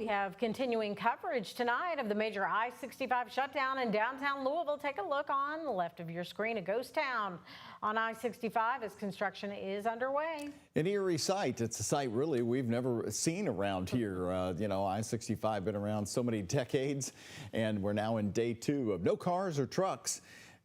have continuing coverage tonight of the major I-65 shutdown in downtown Louisville. Take a look on the left of your screen, a ghost town on I-65 as construction is underway. An eerie sight. It's a sight really we've never seen around here. I-65 been around so many decades, and we're now in day 2 of no cars or trucks.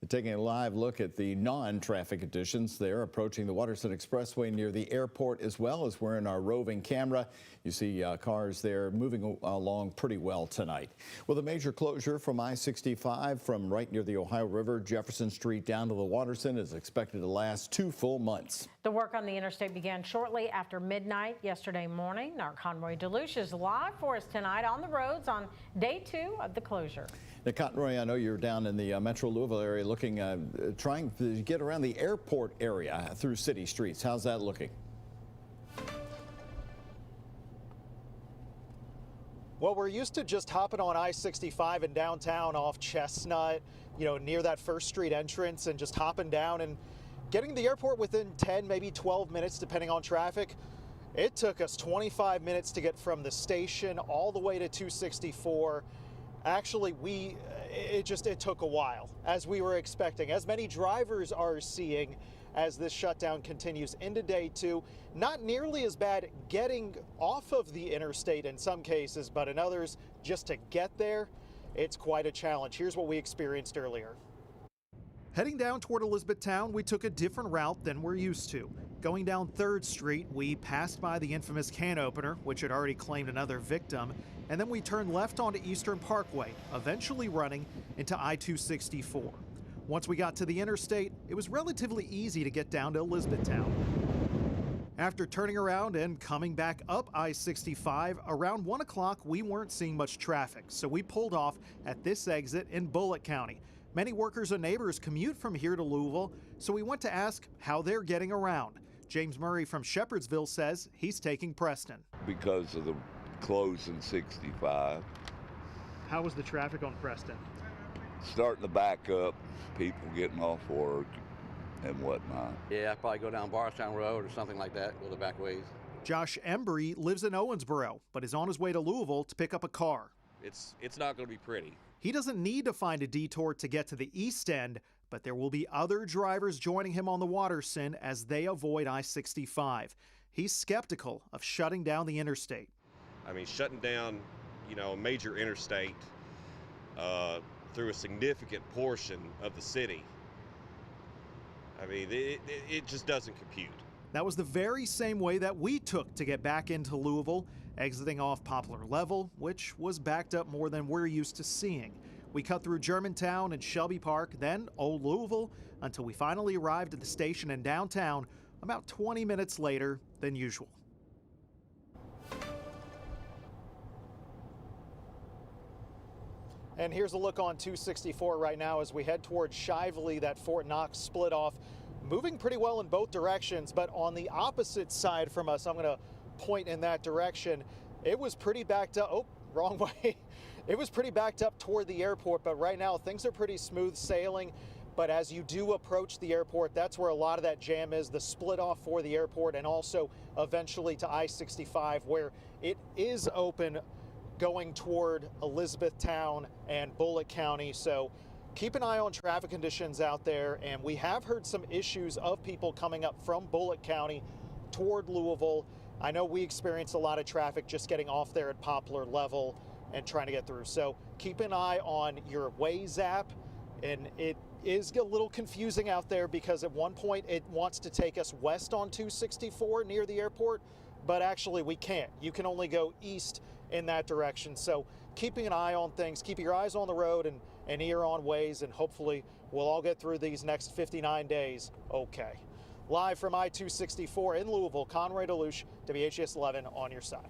Taking a live look at the non-traffic conditions there, approaching the Watterson Expressway near the airport, as well as we're in our roving camera. You see cars there moving along pretty well tonight. Well, the major closure from I-65 from right near the Ohio River, Jefferson Street down to the Watterson is expected to last 2 full months. The work on the interstate began shortly after midnight yesterday morning. Our Conroy Deluche is live for us tonight on the roads on day 2 of the closure. Now, Conroy, I know you're down in the Metro Louisville area looking, trying to get around the airport area through city streets. How's that looking? Well, we're used to just hopping on I-65 in downtown off Chestnut, near that First Street entrance, and just hopping down and getting to the airport within 10, maybe 12 minutes, depending on traffic. It took us 25 minutes to get from the station all the way to 264. Actually, it took a while, as we were expecting, as many drivers are seeing as this shutdown continues into day 2. Not nearly as bad getting off of the interstate in some cases, but in others, just to get there, it's quite a challenge. Here's what we experienced earlier. Heading down toward Elizabethtown, we took a different route than we're used to. Going down 3rd Street, we passed by the infamous can opener, which had already claimed another victim, and then we turned left onto Eastern Parkway, eventually running into I-264. Once we got to the interstate, it was relatively easy to get down to Elizabethtown. After turning around and coming back up I-65, around 1 o'clock, we weren't seeing much traffic, so we pulled off at this exit in Bullitt County. Many workers and neighbors commute from here to Louisville, so we went to ask how they're getting around. James Murray from Shepherdsville says he's taking Preston. Because of the close in 65. How was the traffic on Preston? Starting to back up, people getting off work and whatnot. Yeah, I'd probably go down Barstown Road or something like that, go the back ways. Josh Embry lives in Owensboro, but is on his way to Louisville to pick up a car. It's not going to be pretty. He doesn't need to find a detour to get to the east end, but there will be other drivers joining him on the Watterson as they avoid I-65. He's skeptical of shutting down the interstate. I mean, shutting down, a major interstate through a significant portion of the city, I mean, it just doesn't compute. That was the very same way that we took to get back into Louisville, exiting off Poplar Level, which was backed up more than we're used to seeing. We cut through Germantown and Shelby Park, then Old Louisville, until we finally arrived at the station in downtown about 20 minutes later than usual. And here's a look on 264 right now as we head towards Shively, that Fort Knox split off. Moving pretty well in both directions, but on the opposite side from us, I'm going to point in that direction. It was pretty backed up. Oh, wrong way. It was pretty backed up toward the airport, but right now things are pretty smooth sailing. But as you do approach the airport, that's where a lot of that jam is, the split off for the airport and also eventually to I-65, where it is open going toward Elizabethtown and Bullitt County. So keep an eye on traffic conditions out there, and we have heard some issues of people coming up from Bullitt County toward Louisville. I know we experienced a lot of traffic just getting off there at Poplar Level and trying to get through. So keep an eye on your Waze app, and it is a little confusing out there because at one point it wants to take us west on 264 near the airport, but actually we can't. You can only go east in that direction. So keeping an eye on things, keep your eyes on the road and ear on Waze, and hopefully we'll all get through these next 59 days okay. Live from I-264 in Louisville, Conroy Deluche, WHAS 11 on your side.